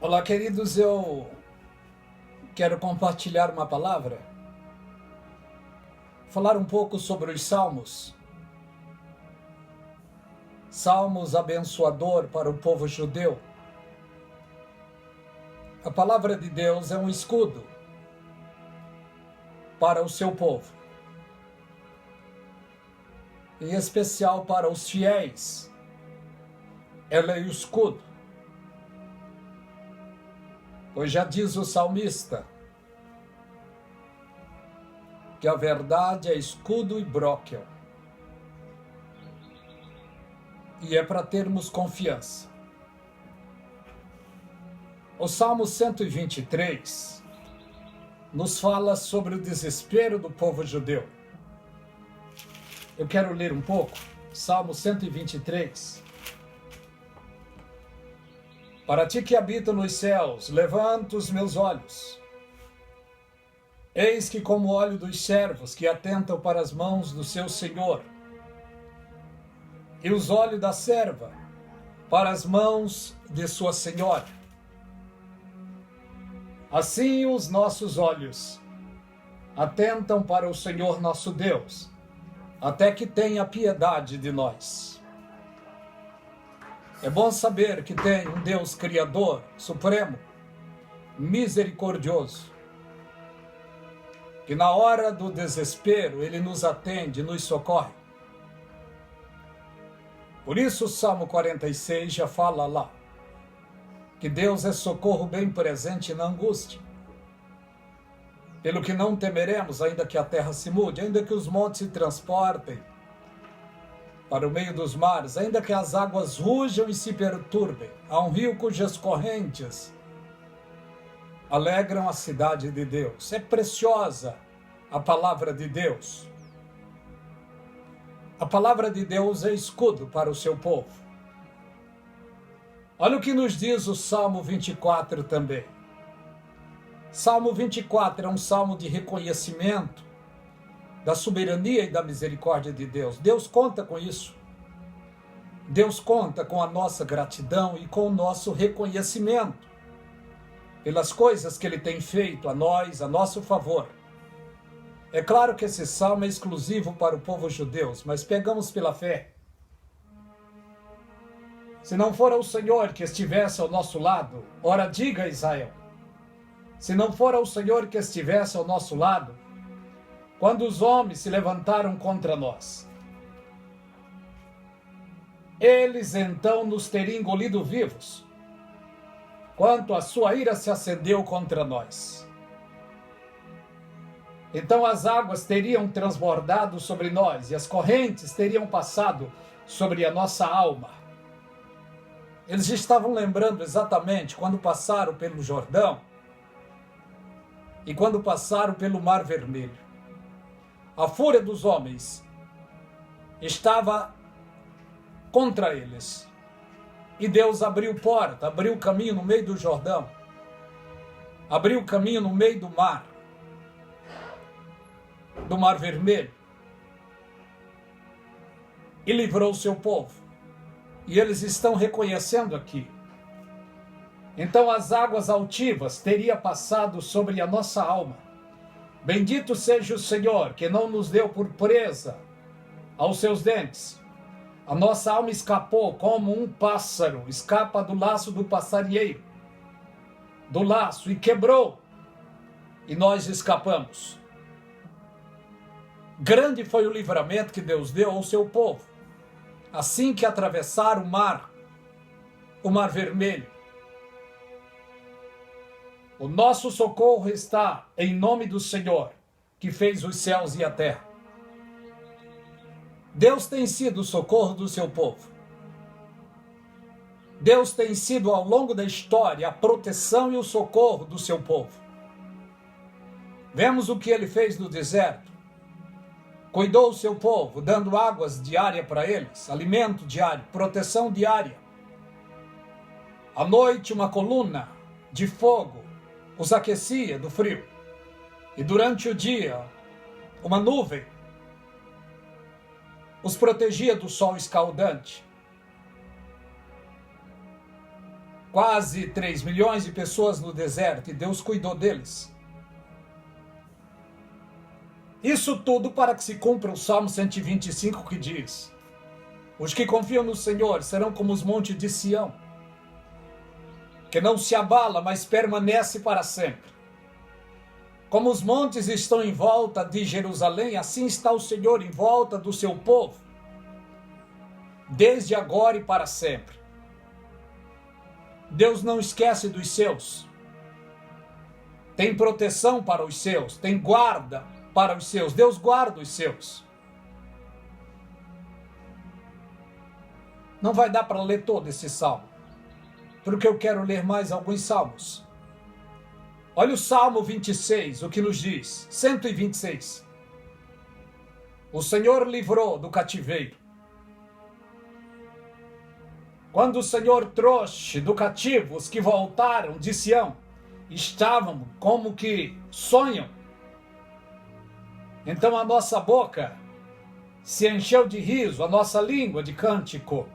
Olá, queridos, eu quero compartilhar uma palavra, falar um pouco sobre os Salmos. Salmos abençoador para o povo judeu. A palavra de Deus é um escudo para o seu povo, em especial para os fiéis. Ela é o escudo. Pois já diz o salmista que a verdade é escudo e broquel. E é para termos confiança. O Salmo 123 nos fala sobre o desespero do povo judeu. Eu quero ler um pouco, Salmo 123. Para ti que habita nos céus, levanto os meus olhos. Eis que como o olho dos servos que atentam para as mãos do seu Senhor, e os olhos da serva para as mãos de sua senhora. Assim os nossos olhos atentam para o Senhor nosso Deus, até que tenha piedade de nós. É bom saber que tem um Deus Criador, Supremo, misericordioso, que na hora do desespero Ele nos atende, nos socorre. Por isso o Salmo 46 já fala lá, que Deus é socorro bem presente na angústia. Pelo que não temeremos, ainda que a terra se mude, ainda que os montes se transportem para o meio dos mares, ainda que as águas rujam e se perturbem, há um rio cujas correntes alegram a cidade de Deus. É preciosa a palavra de Deus. A palavra de Deus é escudo para o seu povo. Olha o que nos diz o Salmo 24 também. Salmo 24 é um salmo de reconhecimento da soberania e da misericórdia de Deus. Deus conta com isso. Deus conta com a nossa gratidão e com o nosso reconhecimento pelas coisas que Ele tem feito a nós, a nosso favor. É claro que esse salmo é exclusivo para o povo judeu, mas pegamos pela fé. Se não for o Senhor que estivesse ao nosso lado, ora diga a Israel, se não for o Senhor que estivesse ao nosso lado, quando os homens se levantaram contra nós, eles então nos teriam engolido vivos, quanto a sua ira se acendeu contra nós. Então as águas teriam transbordado sobre nós e as correntes teriam passado sobre a nossa alma. Eles estavam lembrando exatamente quando passaram pelo Jordão e quando passaram pelo Mar Vermelho. A fúria dos homens estava contra eles. E Deus abriu porta, abriu caminho no meio do Jordão. Abriu caminho no meio do Mar Vermelho. E livrou o seu povo. E eles estão reconhecendo aqui. Então as águas altivas teriam passado sobre a nossa alma. Bendito seja o Senhor, que não nos deu por presa aos seus dentes. A nossa alma escapou como um pássaro, escapa do laço do passarinheiro, do laço, e quebrou, e nós escapamos. Grande foi o livramento que Deus deu ao seu povo, assim que atravessaram o Mar Vermelho. O nosso socorro está em nome do Senhor, que fez os céus e a terra. Deus tem sido o socorro do seu povo. Deus tem sido, ao longo da história, a proteção e o socorro do seu povo. Vemos o que Ele fez no deserto. Cuidou do seu povo, dando águas diárias para eles, alimento diário, proteção diária. À noite, uma coluna de fogo os aquecia do frio. E durante o dia, uma nuvem os protegia do sol escaldante. quase 3 milhões de pessoas no deserto, e Deus cuidou deles. Isso tudo para que se cumpra o Salmo 125, que diz: os que confiam no Senhor serão como os montes de Sião, que não se abala, mas permanece para sempre. Como os montes estão em volta de Jerusalém, assim está o Senhor em volta do seu povo, desde agora e para sempre. Deus não esquece dos seus. Tem proteção para os seus, tem guarda para os seus. Deus guarda os seus. Não vai dar para ler todo esse salmo, porque eu quero ler mais alguns salmos. Olha o Salmo 26, o que nos diz. 126. O Senhor livrou do cativeiro. Quando o Senhor trouxe do cativo os que voltaram de Sião, estavam como que sonham. Então a nossa boca se encheu de riso, a nossa língua de cântico.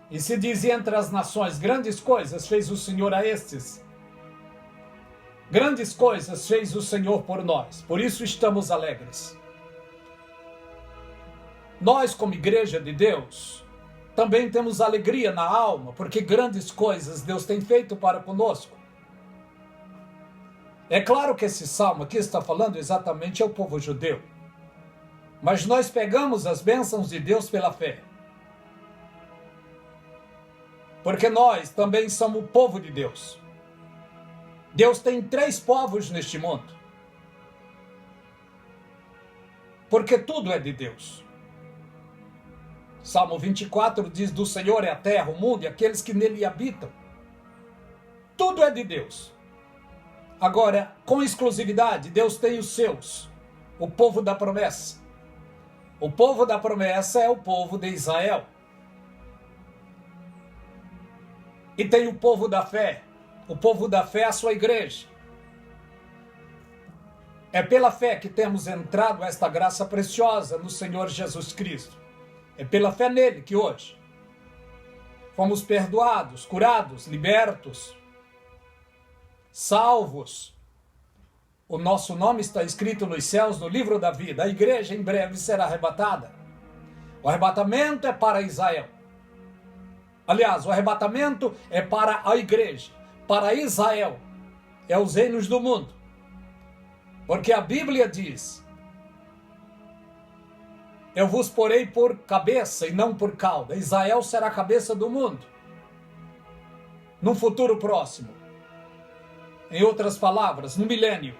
E se dizia entre as nações: grandes coisas fez o Senhor a estes. Grandes coisas fez o Senhor por nós, por isso estamos alegres. Nós, como igreja de Deus, também temos alegria na alma, porque grandes coisas Deus tem feito para conosco. É claro que esse salmo aqui está falando exatamente ao povo judeu, mas nós pegamos as bênçãos de Deus pela fé, porque nós também somos o povo de Deus. Deus tem 3 povos neste mundo, porque tudo é de Deus. Salmo 24 diz: do Senhor é a terra, o mundo e aqueles que nele habitam. Tudo é de Deus. Agora, com exclusividade, Deus tem os seus, o povo da promessa. O povo da promessa é o povo de Israel. E tem o povo da fé. O povo da fé é a sua igreja. É pela fé que temos entrado a esta graça preciosa no Senhor Jesus Cristo. É pela fé nele que hoje fomos perdoados, curados, libertos, salvos. O nosso nome está escrito nos céus, no livro da vida. A igreja em breve será arrebatada. O arrebatamento é para Israel. Aliás, o arrebatamento é para a igreja, para Israel. É os reinos do mundo. Porque a Bíblia diz: eu vos porei por cabeça e não por cauda. Israel será a cabeça do mundo num futuro próximo. Em outras palavras, no milênio.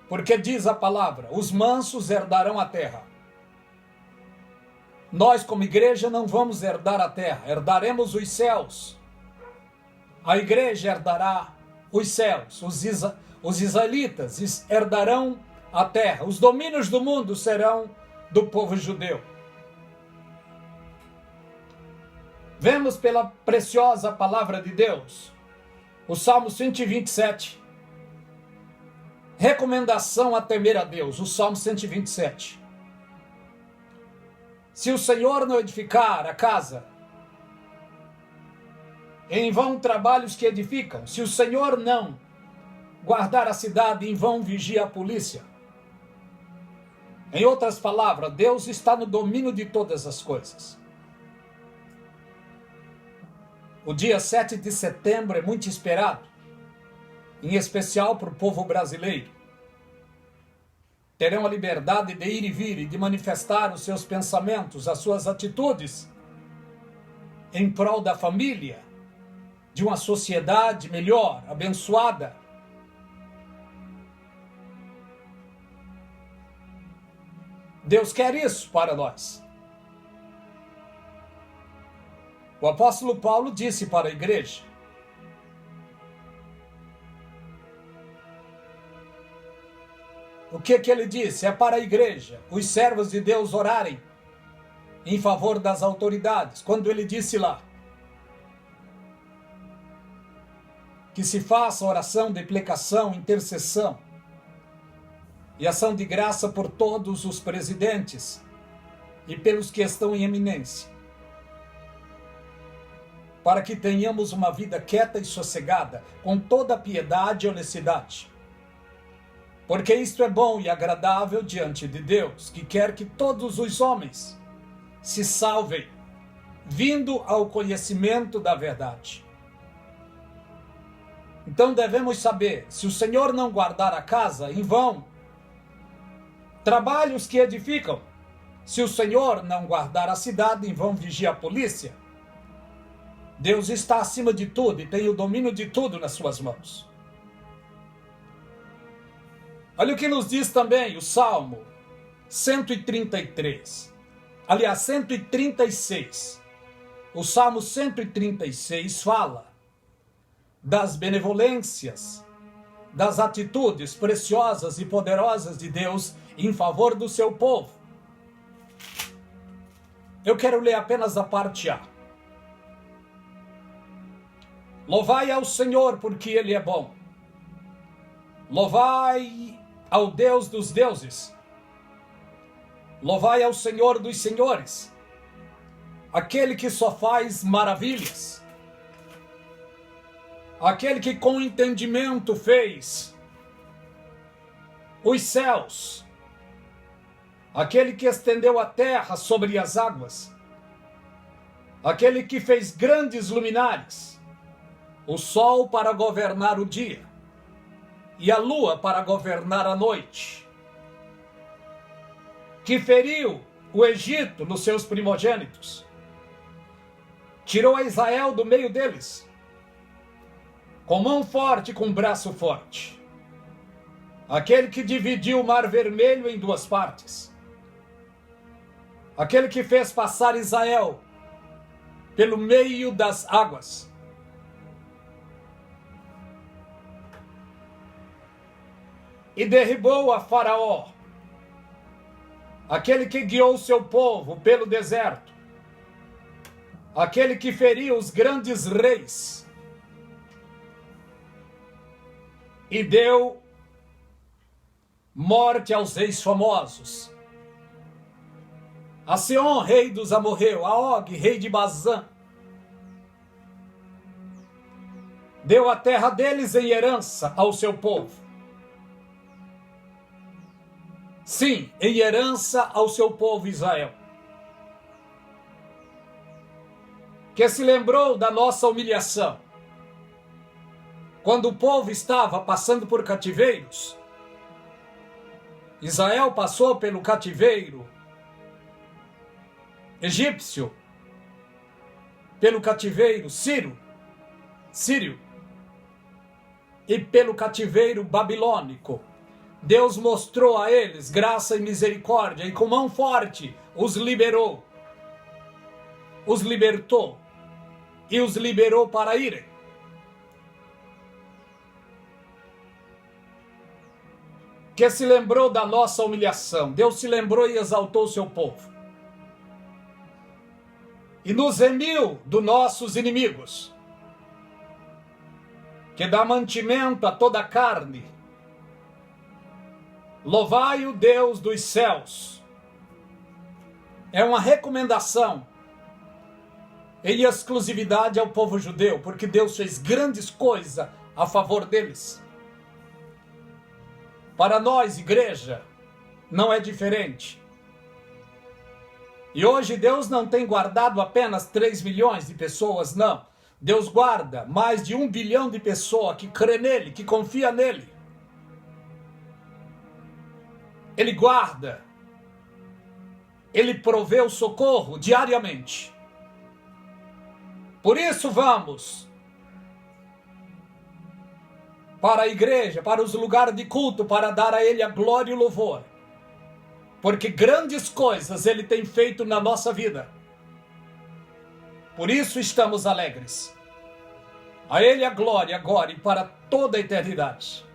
Porque diz a palavra: os mansos herdarão a terra. Nós, como igreja, não vamos herdar a terra, herdaremos os céus. A igreja herdará os céus, os israelitas herdarão a terra. Os domínios do mundo serão do povo judeu. Vemos pela preciosa palavra de Deus o Salmo 127. Recomendação a temer a Deus, o Salmo 127. Se o Senhor não edificar a casa, em vão trabalhos que edificam. Se o Senhor não guardar a cidade, em vão vigia a polícia. Em outras palavras, Deus está no domínio de todas as coisas. O dia 7 de setembro é muito esperado, em especial para o povo brasileiro. Terão a liberdade de ir e vir e de manifestar os seus pensamentos, as suas atitudes, em prol da família, de uma sociedade melhor, abençoada. Deus quer isso para nós. O apóstolo Paulo disse para a igreja: o que ele disse? É para a igreja, os servos de Deus orarem em favor das autoridades. Quando ele disse lá que se faça oração de imprecação, intercessão e ação de graça por todos os presidentes e pelos que estão em eminência. para que tenhamos uma vida quieta e sossegada, com toda piedade e honestidade. Porque isto é bom e agradável diante de Deus, que quer que todos os homens se salvem, vindo ao conhecimento da verdade. Então devemos saber, se o Senhor não guardar a casa, em vão trabalham os que edificam. Se o Senhor não guardar a cidade, em vão vigia a polícia. Deus está acima de tudo e tem o domínio de tudo nas suas mãos. Olha o que nos diz também o Salmo 133. Aliás, 136. O Salmo 136 fala das benevolências, das atitudes preciosas e poderosas de Deus em favor do seu povo. Eu quero ler apenas a parte A. Louvai ao Senhor, porque Ele é bom. Louvai ao Deus dos deuses. Louvai ao Senhor dos senhores, aquele que só faz maravilhas, aquele que com entendimento fez os céus, aquele que estendeu a terra sobre as águas, aquele que fez grandes luminares, o sol para governar o dia e a lua para governar a noite, que feriu o Egito nos seus primogênitos, tirou a Israel do meio deles, com mão forte e com braço forte, aquele que dividiu o mar vermelho em duas partes, aquele que fez passar Israel pelo meio das águas, e derribou a Faraó, aquele que guiou seu povo pelo deserto, aquele que feriu os grandes reis e deu morte aos reis famosos, a Seom, rei dos amorreus, a Og, rei de Bazã, deu a terra deles em herança ao seu povo. Sim, em herança ao seu povo Israel, que se lembrou da nossa humilhação, quando o povo estava passando por cativeiros. Israel passou pelo cativeiro egípcio, pelo cativeiro sírio e pelo cativeiro babilônico. Deus mostrou a eles graça e misericórdia e com mão forte os libertou e os liberou para irem. Que se lembrou da nossa humilhação. Deus se lembrou e exaltou o seu povo. E nos remiu dos nossos inimigos, que dá mantimento a toda a carne. Louvai o Deus dos céus. É uma recomendação em exclusividade ao povo judeu, porque Deus fez grandes coisas a favor deles. Para nós, igreja, não é diferente. E hoje Deus não tem guardado apenas 3 milhões de pessoas, não. Deus guarda mais de 1 bilhão de pessoas que crê nele, que confia nele. Ele guarda, Ele provê o socorro diariamente. Por isso vamos para a igreja, para os lugares de culto, para dar a Ele a glória e o louvor. Porque grandes coisas Ele tem feito na nossa vida. Por isso estamos alegres. A Ele a glória agora e para toda a eternidade.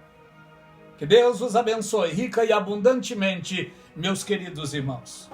Que Deus os abençoe rica e abundantemente, meus queridos irmãos.